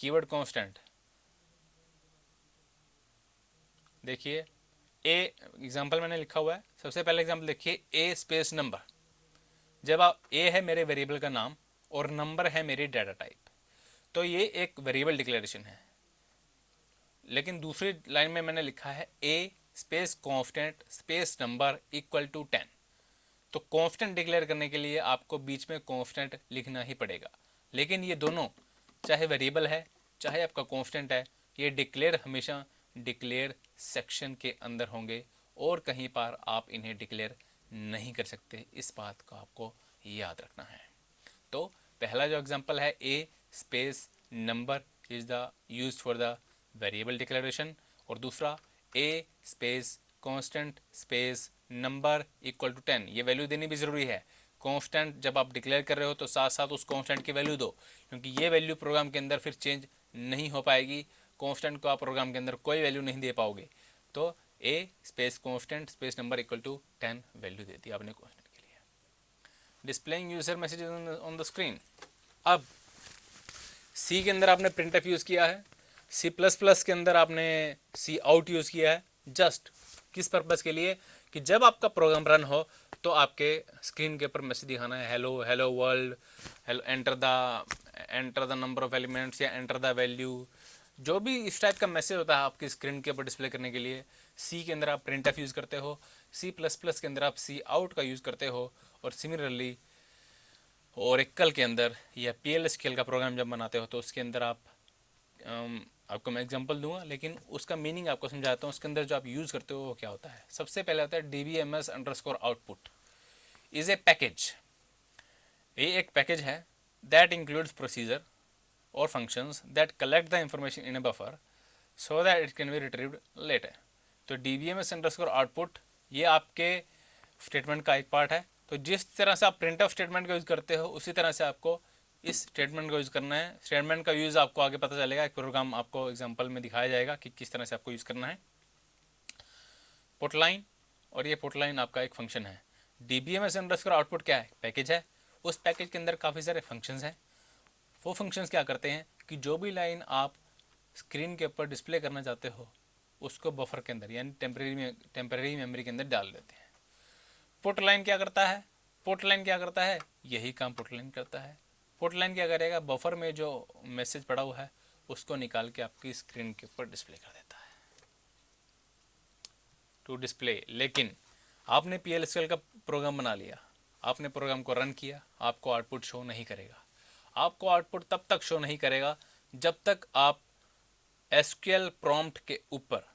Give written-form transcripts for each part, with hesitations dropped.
Keyword constant, देखिए ए example मैंने लिखा हुआ है, सबसे पहले एग्जांपल देखिए ए स्पेस नंबर। जब आप ए है मेरे वेरिएबल का नाम और नंबर है मेरी डाटा टाइप, तो ये एक वेरिएबल डिक्लेरेशन है। लेकिन दूसरी लाइन में मैंने लिखा है A space constant space number equal to 10। तो कांस्टेंट डिक्लेयर करने के लिए आपको बीच में कांस्टेंट लिखना ही पड़ेगा। लेकिन ये दोनों, चाहे वेरिएबल है चाहे आपका कांस्टेंट है, ये डिक्लेयर हमेशा डिक्लेयर सेक्शन के अंदर होंगे और कहीं पर आप इन्हें डिक्लेयर नहीं कर सकते। इस बात को आपको याद रखना है। तो पहला जो एग्जांपल है A space number is the used for the variable declaration, और दूसरा A space constant space number equal to 10। ये वैल्यू देनी भी ज़रूरी है। कांस्टेंट जब आप डिक्लेयर कर रहे हो तो साथ साथ उस कांस्टेंट की वैल्यू दो, क्योंकि ये वैल्यू प्रोग्राम के अंदर फिर चेंज नहीं हो पाएगी। कांस्टेंट को आप प्रोग्राम के अंदर कोई वैल्यू नहीं दे पाओगे। तो A space constant space number equal to 10 value दे दी आपने कांस्टेंट के लिए। Displaying user messages on the screen. अब सी के अंदर आपने प्रिंट एफ यूज़ किया है, सी प्लस प्लस के अंदर आपने सी आउट यूज़ किया है। जस्ट किस पर्पज़ के लिए कि जब आपका प्रोग्राम रन हो तो आपके स्क्रीन के ऊपर मैसेज दिखाना है, hello hello world, hello enter the number of elements या एंटर द वैल्यू, जो भी इस टाइप का मैसेज होता है आपकी स्क्रीन के ऊपर डिस्प्ले करने के लिए सी के अंदर आप प्रिंट एफ यूज़ करते हो, सी प्लस प्लस के अंदर आप सी आउट का यूज़ करते हो। और सिमिलरली ओरेकल के अंदर या PL/SQL का प्रोग्राम जब बनाते हो तो उसके अंदर आपको मैं एग्जांपल दूंगा, लेकिन उसका मीनिंग आपको समझाता हूँ। उसके अंदर जो आप यूज़ करते हो वो क्या होता है। सबसे पहले होता है DBMS_output इज़ ए पैकेज। ये एक पैकेज है दैट इंक्लूड्स प्रोसीजर और functions that collect the information in a buffer so that it can be retrieved later. तो DBMS_output ये आपके स्टेटमेंट का एक पार्ट है। तो जिस तरह से आप प्रिंट ऑफ स्टेटमेंट का यूज़ करते हो उसी तरह से आपको इस स्टेटमेंट का यूज़ करना है। स्टेटमेंट का यूज़ आपको आगे पता चलेगा, एक प्रोग्राम आपको एग्जांपल में दिखाया जाएगा कि किस तरह से आपको यूज़ करना है। पुटलाइन, और ये पुटलाइन आपका एक फंक्शन है। DBMS_output क्या है, पैकेज है। उस पैकेज के अंदर काफ़ी सारे फंक्शंस हैं। वो फंक्शंस क्या करते हैं कि जो भी लाइन आप स्क्रीन के ऊपर डिस्प्ले करना चाहते हो उसको बफर के अंदर यानी टेम्परेरी मेमोरी के अंदर डाल देते हैं। पुटलाइन क्या करता है, पुटलाइन क्या करता है, यही काम पुटलाइन करता है। पुटलाइन क्या करेगा, बफर में जो मैसेज पड़ा हुआ है उसको निकाल के आपकी स्क्रीन के ऊपर डिस्प्ले कर देता है टू डिस्प्ले। लेकिन आपने PL/SQL का प्रोग्राम बना लिया, आपने प्रोग्राम को रन किया, आपको आउटपुट शो नहीं करेगा। आपको आउटपुट तब तक शो नहीं करेगा जब तक आप SQL प्रॉम्प्ट के ऊपर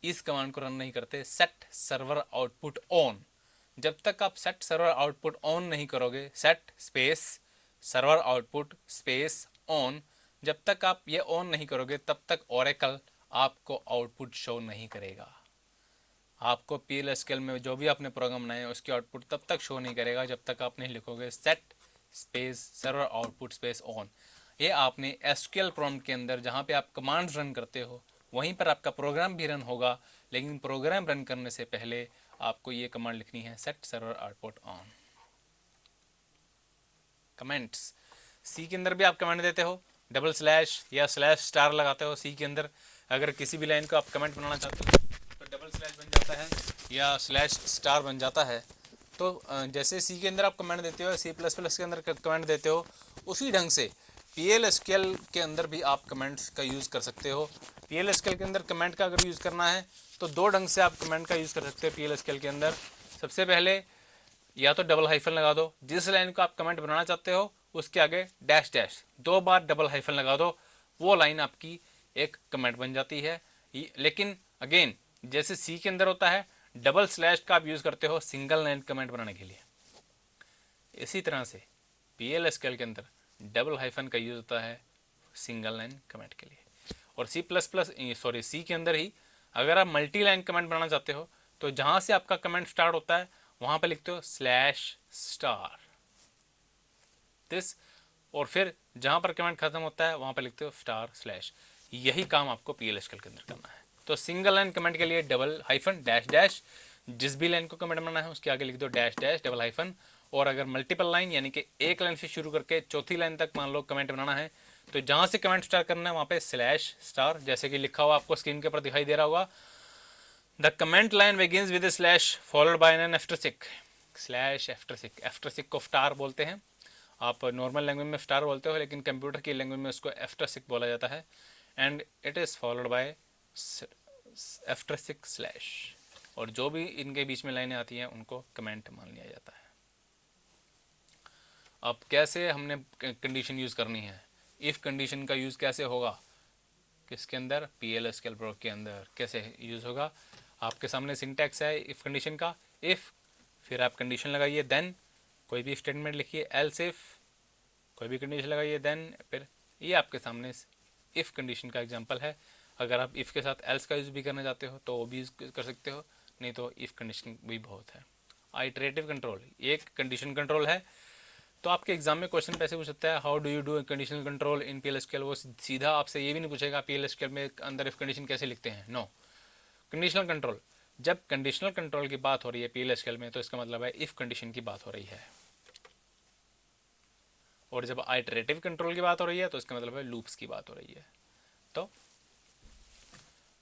इस कमांड को रन नहीं करते, सेट सर्वर आउटपुट ऑन। जब तक आप सेट सर्वर आउटपुट ऑन नहीं करोगे, set space server output space on, जब तक आप ये ऑन नहीं करोगे तब तक ओरेकल आपको आउटपुट शो नहीं करेगा। आपको PL/SQL में जो भी आपने प्रोग्राम बनाए उसकी आउटपुट तब तक शो नहीं करेगा जब तक आप नहीं लिखोगे set space server output space on. ये आपने SQL प्रॉम्प्ट के अंदर जहाँ पे आप कमांड्स रन करते हो वहीं पर आपका प्रोग्राम भी रन होगा, लेकिन प्रोग्राम रन करने से पहले आपको ये कमांड लिखनी है, set server output on. Comments, C के अंदर भी आप कमेंट देते हो, डबल स्लैश या स्लैश स्टार लगाते हो सी के अंदर। अगर किसी भी लाइन को आप कमेंट बनाना चाहते हो तो डबल स्लैश बन जाता है या स्लैश स्टार बन जाता है। तो जैसे सी के अंदर आप कमेंट देते हो, C++ के अंदर कमेंट देते हो, उसी ढंग से PL/SQL के अंदर भी आप कमेंट्स का यूज़ कर सकते हो। PL/SQL के अंदर कमेंट का अगर यूज़ करना है तो दो ढंग से आप कमेंट का यूज़ कर सकते हो PL/SQL के अंदर। सबसे पहले या तो डबल हाइफन लगा दो, जिस लाइन को आप कमेंट बनाना चाहते हो उसके आगे डैश डैश 2 बार डबल हाइफन लगा दो, वो लाइन आपकी एक कमेंट बन जाती है। लेकिन अगेन जैसे सी के अंदर होता है डबल स्लैश का आप यूज़ करते हो सिंगल लाइन कमेंट बनाने के लिए, इसी तरह से PL/SQL के अंदर डबल हाइफन का यूज़ होता है सिंगल लाइन कमेंट के लिए। और सी के अंदर ही अगर आप मल्टी लाइन कमेंट बनाना चाहते हो तो जहाँ से आपका कमेंट स्टार्ट होता है वहाँ पे लिखते हो स्लैश स्टार दिस, और फिर जहाँ पर कमेंट खत्म होता है वहाँ पे लिखते हो स्टार स्लैश। यही काम आपको PL/SQL के अंदर करना है। तो सिंगल लाइन कमेंट के लिए डबल हाइफन डैश डैश, जिस भी लाइन को कमेंट बनाना है उसके आगे लिख दो डैश डैश डबल हाइफन। और अगर मल्टीपल लाइन यानी कि एक लाइन से शुरू करके चौथी लाइन तक मान लो कमेंट बनाना है तो जहाँ से कमेंट स्टार्ट करना है वहाँ पे स्लैश स्टार, जैसे कि लिखा हुआ आपको स्क्रीन के ऊपर दिखाई दे रहा होगा, the comment line begins with slash followed by an asterisk, slash asterisk, asterisk को स्टार बोलते हैं। आप नॉर्मल लैंग्वेज में स्टार बोलते हो, लेकिन कंप्यूटर की लैंग्वेज में उसको एस्टरिस्क बोला जाता है। And it is followed by asterisk slash, और जो भी इनके बीच में लाइनें आती हैं उनको कमेंट मान लिया जाता है। अब कैसे हमने कंडीशन यूज़ करनी है, इफ़ कंडीशन का यूज़ कैसे होगा, किसके अंदर, PL/SQL प्रोग्राम के अंदर कैसे यूज़ होगा। आपके सामने सिंटैक्स है इफ़ कंडीशन का, इफ़, फिर आप कंडीशन लगाइए, देन कोई भी स्टेटमेंट लिखिए, एल्स इफ़, कोई भी कंडीशन लगाइए, देन फिर, ये आपके सामने इफ़ कंडीशन का एग्जांपल है। अगर आप इफ़ के साथ एल्स का यूज़ भी करना चाहते हो तो वो भी यूज़ कर सकते हो, नहीं तो इफ़ कंडीशन भी बहुत है। आइटरेटिव कंट्रोल एक कंडीशन कंट्रोल है। तो आपके एग्जाम में क्वेश्चन पैसे पूछ सकता है, how do you do conditional control in PL/SQL। वो सीधा आपसे ये भी नहीं पूछेगा PL/SQL में अंदर इफ कंडीशन कैसे लिखते हैं, नो। कंडीशनल कंट्रोल, जब कंडीशनल कंट्रोल की बात हो रही है PL/SQL में तो इसका मतलब है इफ कंडीशन की बात हो रही है, और जब आइटरेटिव कंट्रोल की बात हो रही है तो इसका मतलब है लूप्स की बात हो रही है। तो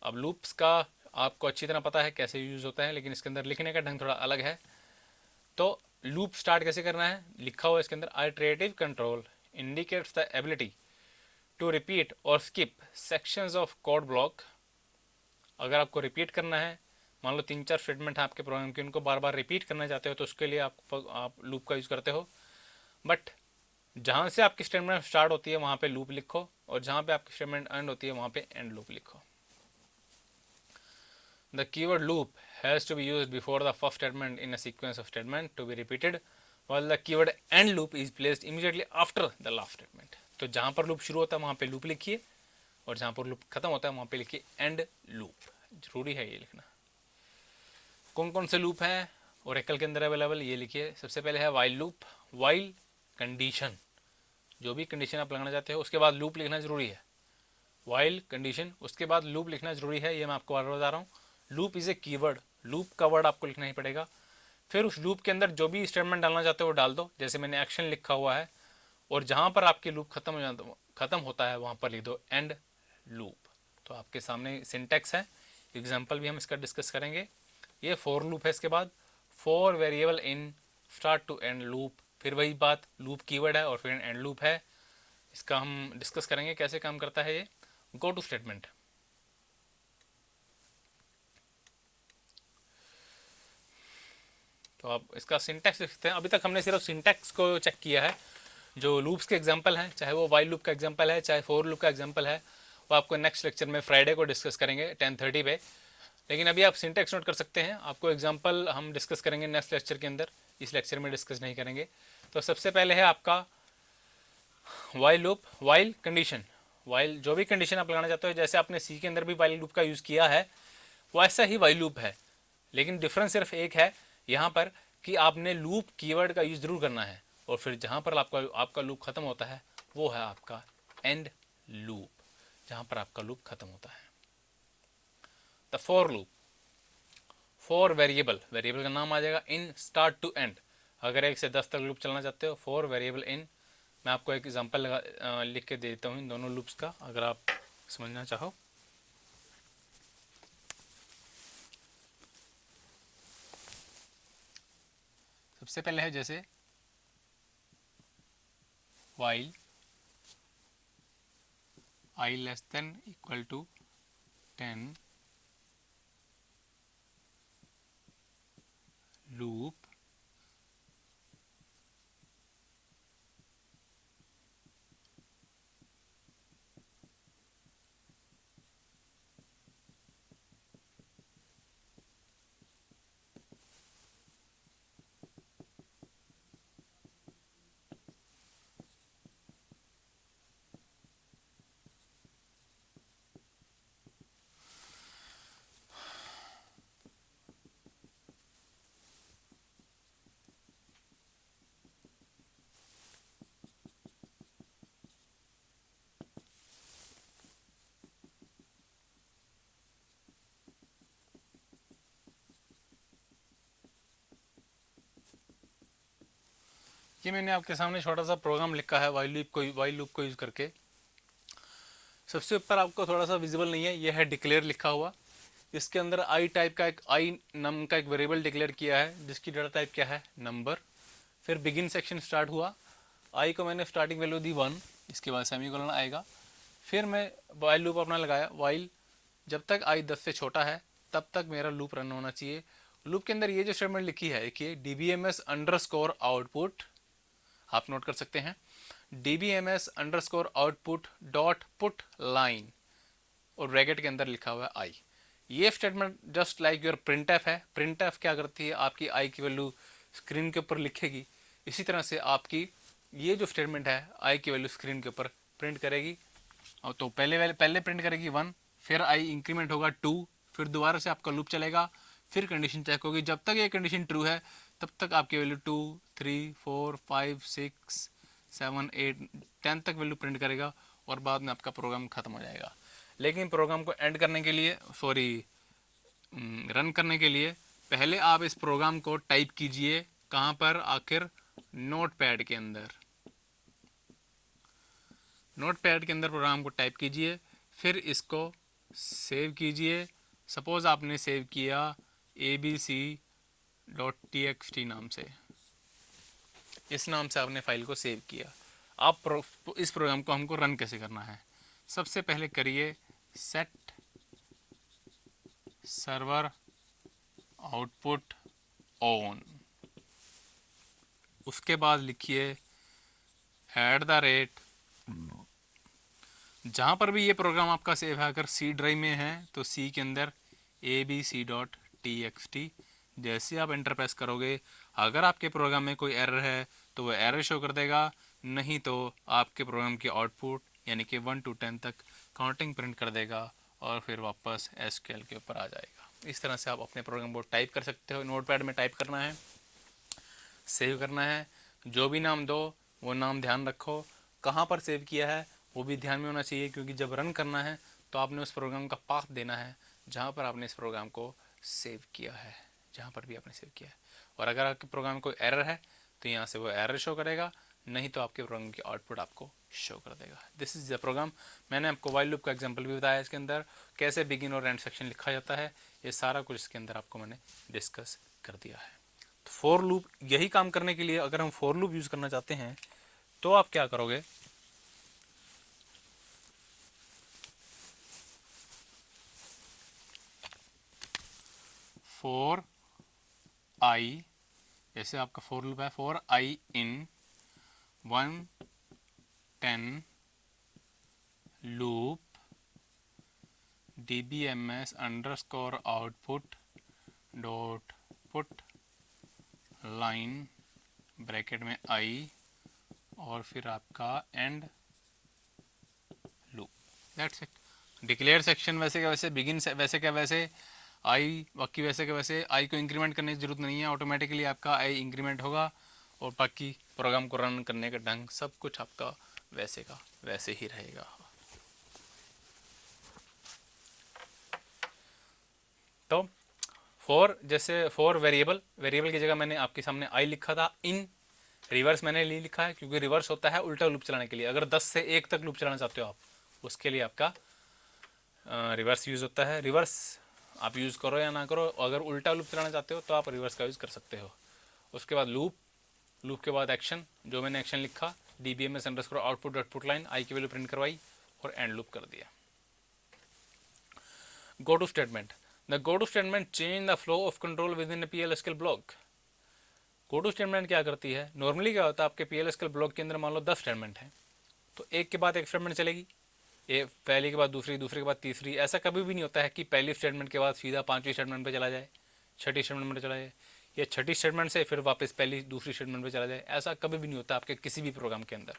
अब लूप्स का आपको अच्छी तरह पता है कैसे यूज होता है, लेकिन इसके अंदर लिखने का ढंग थोड़ा अलग है। तो लूप स्टार्ट कैसे करना है, लिखा हुआ इसके अंदर, iterative control indicates the ability to repeat और skip sections of code block. अगर आपको रिपीट करना है, मान लो 3-4 स्टेटमेंट है आपके प्रोग्राम के, उनको बार बार रिपीट करना चाहते हो तो उसके लिए आप लूप का यूज़ करते हो। बट जहाँ से आपकी स्टेटमेंट स्टार्ट होती है वहाँ पे लूप लिखो, और जहाँ पे आपकी स्टेटमेंट एंड होती है वहाँ पे एंड लूप लिखो। The keyword loop has to be used before the first statement in a sequence of statement to be repeated, while the keyword end loop is placed immediately after the last statement। तो जहाँ पर loop शुरू होता है वहाँ पे loop लिखिए, और जहाँ पर लूप खत्म होता है वहाँ पे लिखिए एंड लूप। जरूरी है ये लिखना। कौन कौन से लूप हैं ओरेकल के अंदर अवेलेबल, ये लिखिए। सबसे पहले है वाइल लूप, वाइल कंडीशन, जो भी कंडीशन आप लगाना चाहते हो उसके बाद लूप लिखना जरूरी है। वाइल कंडीशन, उसके बाद लूप लिखना जरूरी है, ये मैं आपको बार बार बता रहा हूँ। Loop is a keyword, loop का वर्ड आपको लिखना ही पड़ेगा। फिर उस लूप के अंदर जो भी स्टेटमेंट डालना चाहते हो वो डाल दो, जैसे मैंने एक्शन लिखा हुआ है, और जहाँ पर आपकी लूप खत्म होता है वहाँ पर लिख दो एंड लूप। तो आपके सामने सिंटैक्स है, एग्जाम्पल भी हम इसका डिस्कस करेंगे। ये फॉर लूप है, इसके बाद for variable in start to end loop, फिर वही बात, लूप कीवर्ड है और फिर एंड लूप है। इसका हम डिस्कस करेंगे कैसे काम करता है ये। गो टू स्टेटमेंट, तो आप इसका सिंटैक्स देखते हैं। अभी तक हमने सिर्फ सिंटैक्स को चेक किया है। जो लूप्स के एग्जांपल हैं, चाहे वो वाइल लूप का एग्जांपल है, चाहे फॉर लूप का एग्जांपल है, वो आपको नेक्स्ट लेक्चर में फ्राइडे को डिस्कस करेंगे 10:30 पे। लेकिन अभी आप सिंटैक्स नोट कर सकते हैं, आपको एग्जांपल हम डिस्कस करेंगे नेक्स्ट लेक्चर के अंदर, इस लेक्चर में डिस्कस नहीं करेंगे। तो सबसे पहले है आपका while loop, while condition. While जो भी कंडीशन आप लगाना चाहते हो, जैसे आपने सी के अंदर भी वाइल लूप का यूज़ किया है वैसा ही वाइल लूप है, लेकिन डिफरेंस सिर्फ एक है यहाँ पर कि आपने लूप कीवर्ड का यूज़ जरूर करना है, और फिर जहाँ पर आपका लूप खत्म होता है वो है आपका एंड लूप, जहाँ पर आपका लूप खत्म होता है। The for loop, for variable, variable का नाम आ जाएगा, इन स्टार्ट टू एंड। अगर 1 से 10 तक लूप चलना चाहते हो, फॉर वेरिएबल इन। मैं आपको एक एग्जांपल लिख के दे देता हूँ इन दोनों लूप्स का, अगर आप समझना चाहो। सबसे पहले है जैसे while I less than equal to 10 loop ये मैंने आपके सामने छोटा सा प्रोग्राम लिखा है वाइल लूप को यूज़ करके। सबसे ऊपर आपको थोड़ा सा विजिबल नहीं है, यह है डिक्लेयर लिखा हुआ। इसके अंदर आई टाइप का एक आई नम का एक वेरिएबल डिक्लेयर किया है जिसकी डाटा टाइप क्या है, नंबर। फिर बिगिन सेक्शन स्टार्ट हुआ, आई को मैंने स्टार्टिंग वैल्यू दी 1, इसके बाद सेमीकोलन आएगा। फिर मैं वाइल लूप अपना लगाया, वाइल जब तक आई 10 से छोटा है तब तक मेरा लूप रन होना चाहिए। लूप के अंदर ये जो स्टेटमेंट लिखी है देखिए, dbms अंडरस्कोर आउटपुट, आप नोट कर सकते हैं, dbms underscore output dot put line, और ब्रैकेट के अंदर लिखा हुआ है आई। ये statement just like your printf है। प्रिंटफ क्या करती है, आपकी आई की वैल्यू स्क्रीन के ऊपर लिखेगी। इसी तरह से आपकी ये जो स्टेटमेंट है आई की वैल्यू स्क्रीन के ऊपर प्रिंट करेगी। और तो पहले प्रिंट करेगी 1, फिर आई इंक्रीमेंट होगा 2, फिर दोबारा से आपका लूप चलेगा, फिर कंडीशन चेक होगी। जब तक ये कंडीशन ट्रू है तब तक आपकी वैल्यू 2, 3, 4, 5, 6, 7, 8, 10 तक वैल्यू प्रिंट करेगा और बाद में आपका प्रोग्राम ख़त्म हो जाएगा। लेकिन प्रोग्राम को एंड करने के लिए, रन करने के लिए पहले आप इस प्रोग्राम को टाइप कीजिए, कहाँ पर, आखिर नोटपैड के अंदर। नोटपैड के अंदर प्रोग्राम को टाइप कीजिए, फिर इसको सेव कीजिए। सपोज़ आपने सेव किया abc.txt नाम से, इस नाम से आपने फाइल को सेव किया। आप इस प्रोग्राम को हमको रन कैसे करना है, सबसे पहले करिए सेट सर्वर आउटपुट ऑन, उसके बाद लिखिए @ जहाँ पर भी ये प्रोग्राम आपका सेव है, अगर सी ड्राइव में है तो सी के अंदर abc.txt। जैसे आप एंटर प्रेस करोगे, अगर आपके प्रोग्राम में कोई एरर है तो वो एरर शो कर देगा, नहीं तो आपके प्रोग्राम की आउटपुट यानी कि 1 to 10 तक काउंटिंग प्रिंट कर देगा और फिर वापस एसक्यूएल के ऊपर आ जाएगा। इस तरह से आप अपने प्रोग्राम को टाइप कर सकते हो। नोटपैड में टाइप करना है, सेव करना है, जो भी नाम दो वो नाम ध्यान रखो, कहाँ पर सेव किया है वो भी ध्यान में होना चाहिए, क्योंकि जब रन करना है तो आपने उस प्रोग्राम का पाथ देना है जहाँ पर आपने इस प्रोग्राम को सेव किया है, जहाँ पर भी आपने सेव किया है। और अगर आपके प्रोग्राम में कोई एरर है तो यहाँ से वो एरर शो करेगा, नहीं तो आपके प्रोग्राम की आउटपुट आपको शो कर देगा। This is the program. मैंने आपको वाइल लूप का एग्जांपल भी बताया, इसके अंदर कैसे बिगिन और एंड सेक्शन लिखा जाता है, ये सारा कुछ इसके अंदर आपको मैंने डिस्कस कर दिया है। तो फॉर लूप यही काम करने के लिए, अगर हम फॉर लूप यूज़ करना चाहते हैं तो आप क्या करोगे, फॉर आई, जैसे आपका फॉर लूप है, for I in 1, 10 loop dbms underscore output dot put line bracket में आई और फिर आपका and loop, that's it. Declare section वैसे क्या वैसे, बिगिन वैसे क्या वैसे, आई बाकी वैसे क्या वैसे, आई को इंक्रीमेंट करने की ज़रूरत नहीं है, ऑटोमेटिकली आपका आई इंक्रीमेंट होगा और बाकी प्रोग्राम को रन करने का ढंग सब कुछ आपका वैसे का वैसे ही रहेगा। तो फॉर, जैसे फॉर वेरिएबल की जगह मैंने आपके सामने आई लिखा था, इन रिवर्स मैंने लिखा है क्योंकि रिवर्स होता है उल्टा लूप चलाने के लिए। अगर 10 से 1 तक लूप चलाना चाहते हो आप, उसके लिए आपका रिवर्स यूज़ होता है। रिवर्स आप यूज़ करो या ना करो, अगर उल्टा लूप चलाना चाहते हो तो आप रिवर्स का यूज़ कर सकते हो। उसके बाद लूप के बाद एक्शन, जो मैंने एक्शन लिखा dbms underscore output dot put line, I की वैल्यू प्रिंट करवाई और एंड लूप कर दिया। Go to statement, the go to statement change the flow of control within PL/SQL block. Go to statement क्या करती है, normally क्या होता है आपके PL/SQL ब्लॉक के अंदर मान लो 10 स्टेटमेंट हैं, तो एक के बाद एक स्टेटमेंट चलेगी, ये पहली के बाद दूसरी, दूसरे के बाद तीसरी। ऐसा कभी भी नहीं होता है कि पहली स्टेटमेंट के बाद सीधा 5वीं स्टेटमेंट पे चला जाए, 6ठी स्टेटमेंट पे चला जाए, या 6ठी स्टेटमेंट से फिर वापस पहली दूसरी स्टेटमेंट पे चला जाए। ऐसा कभी भी नहीं होता आपके किसी भी प्रोग्राम के अंदर।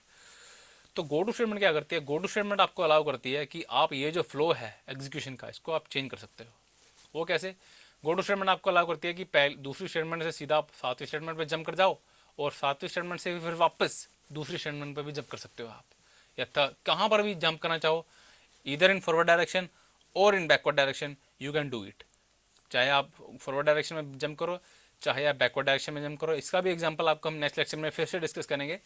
तो गो टू स्टेटमेंट क्या करती है, गो टू स्टेटमेंट आपको अलाउ करती है कि आप ये जो फ्लो है एग्जीक्यूशन का, इसको आप चेंज कर सकते हो। वो कैसे, गो टू स्टेटमेंट आपको अलाउ करती है कि दूसरी स्टेटमेंट से सीधा आप 7वीं स्टेटमेंट पे जंप कर जाओ और 7वीं स्टेटमेंट से फिर वापस दूसरी स्टेटमेंट पे भी जंप कर सकते हो आप, या कहाँ पर भी जंप करना चाहो, ईदर इन फॉरवर्ड डायरेक्शन और इन backward direction, you can do it. चाहे आप फॉरवर्ड डायरेक्शन में जंप करो, चाहे आप बैकवर्ड डायरेक्शन में जंप करो। इसका भी एग्जांपल आपको हम नेक्स्ट लेक्चर में फिर से डिस्कस करेंगे।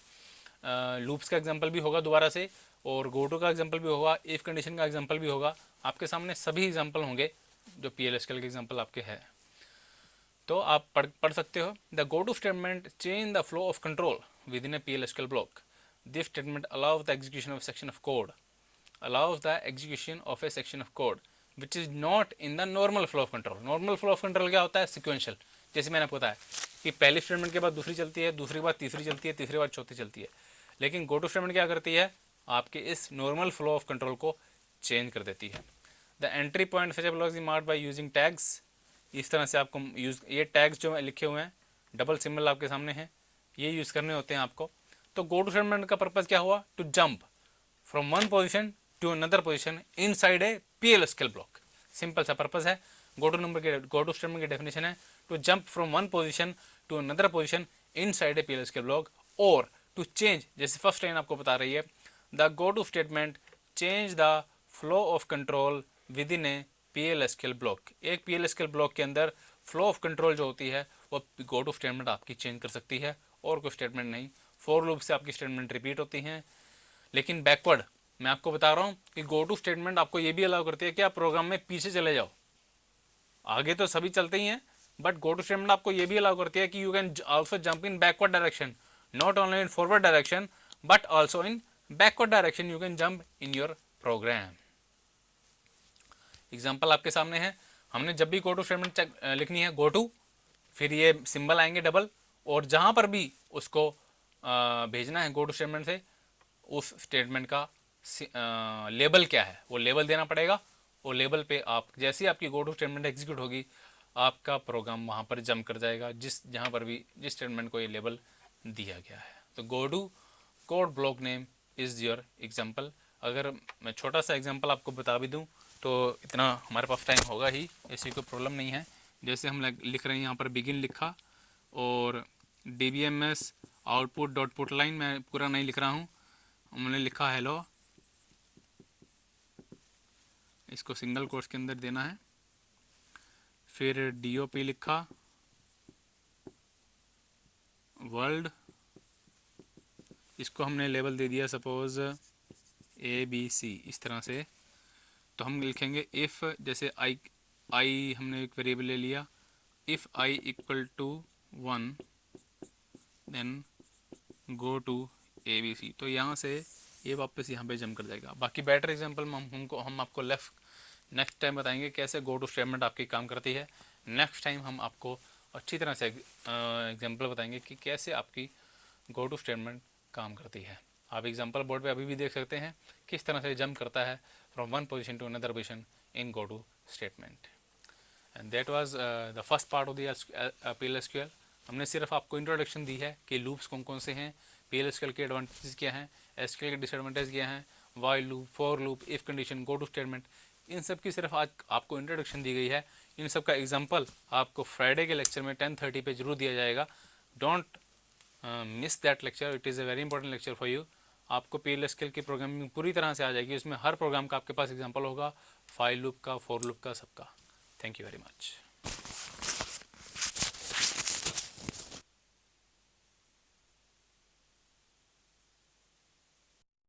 लूप्स का एग्जांपल भी होगा दोबारा से, और गो टू का एग्जांपल भी होगा, इफ़ कंडीशन का एग्जांपल भी होगा। आपके सामने सभी एग्जांपल होंगे जो PL/SQL के एग्जांपल आपके हैं, तो आप पढ़ सकते हो। The go to statement change the flow of control within a PL/SQL block. This statement allows the execution of section of code, allows the execution of a section of code which is not in the normal flow of control। normal flow of control क्या होता है? sequential। जैसे मैंने आपको बताया कि पहली statement के बाद दूसरी चलती है, दूसरी के बाद तीसरी चलती है, तीसरी के बाद चौथी चलती है। लेकिन गो टू स्टेटमेंट क्या करती है? आपके इस नॉर्मल फ्लो ऑफ कंट्रोल को चेंज कर देती है। The entry point feature blocks is marked by using tags. इस तरह से आपको यूज, ये टैग्स जो लिखे हुए हैं डबल सिंबल आपके सामने हैं, ये यूज़ करने होते हैं आपको। तो गो टू स्टेटमेंट का पर्पज़ क्या हुआ? To jump from one position to another position inside a PL/SQL block. Simple सा पर्पज़ है। गो टू स्टेटमेंट की डेफिनेशन है to jump from one position to another position inside a PL/SQL block, और to change, जैसे first line आपको बता रही है, the go to statement change the flow of control within a PL/SQL block. एक PL/SQL block के अंदर flow of control जो होती है वो गो टू स्टेटमेंट आपकी चेंज कर सकती है, और कोई स्टेटमेंट नहीं। फॉर लूप से आपकी स्टेटमेंट रिपीट होती हैं, लेकिन बैकवर्ड मैं आपको बता रहा हूँ कि गो टू स्टेटमेंट आपको ये भी अलाउ करती है कि आप प्रोग्राम में पीछे चले जाओ। आगे तो सभी चलते ही हैं, बट गो टू स्टेटमेंट आपको ये भी अलाउ करती है कि you can also jump in backward direction, not only in forward direction but also in backward direction you can jump in your program. Example आपके सामने है। हमने जब भी गो टू स्टेटमेंट लिखनी है, गो टू, फिर ये सिंबल आएंगे डबल, और जहाँ पर भी उसको भेजना है गो टू स्टेटमेंट से, उस स्टेटमेंट का लेबल क्या है वो लेबल देना पड़ेगा, और लेबल पे आप जैसे ही आपकी गो टू स्टेटमेंट एग्जीक्यूट होगी आपका प्रोग्राम वहाँ पर जंप कर जाएगा जहाँ पर भी जिस स्टेटमेंट को ये लेबल दिया गया है। तो go to code block name is your example. अगर मैं छोटा सा एग्जाम्पल आपको बता भी दूँ तो इतना हमारे पास टाइम होगा ही, ऐसी कोई प्रॉब्लम नहीं है। जैसे हम लिख रहे हैं यहाँ पर बिगिन लिखा, और DBMS output dot put line, मैं पूरा नहीं लिख रहा हूँ, हमने लिखा हेलो, इसको सिंगल कोट्स के अंदर देना है। फिर DOP लिखा, वर्ल्ड, इसको हमने लेबल दे दिया सपोज ABC, इस तरह से। तो हम लिखेंगे इफ़, जैसे आई हमने एक वेरिएबल ले लिया, if I equal to 1 then go to ABC। तो यहाँ से ये वापस यहाँ पे जंप कर जाएगा। बाकी बेटर एग्जांपल हम आपको नेक्स्ट टाइम बताएंगे कैसे गो टू स्टेटमेंट आपकी काम करती है। नेक्स्ट टाइम हम आपको अच्छी तरह से एग्जांपल बताएंगे कि कैसे आपकी गो टू स्टेटमेंट काम करती है। आप एग्जांपल बोर्ड पे अभी भी देख सकते हैं किस तरह से जंप करता है from one position to another position in go to statement. And that was the first part of the PL/SQL। हमने सिर्फ आपको इंट्रोडक्शन दी है कि लूप्स कौन कौन से हैं, PL/SQL के एडवांटेजेस क्या हैं, SQL के डिसएडवांटेज क्या हैं, while loop, for loop, if condition, go to statement, इन सब की सिर्फ आज आपको इंट्रोडक्शन दी गई है। इन सब का एग्जांपल आपको फ्राइडे के लेक्चर में 10:30 पे जरूर दिया जाएगा। Don't miss that lecture, it is a very important lecture for you. आपको PL/SQL की प्रोग्रामिंग पूरी तरह से आ जाएगी, उसमें हर प्रोग्राम का आपके पास एग्जाम्पल होगा, फाइल लूप का, फॉर लूप का, सबका। Thank you very much.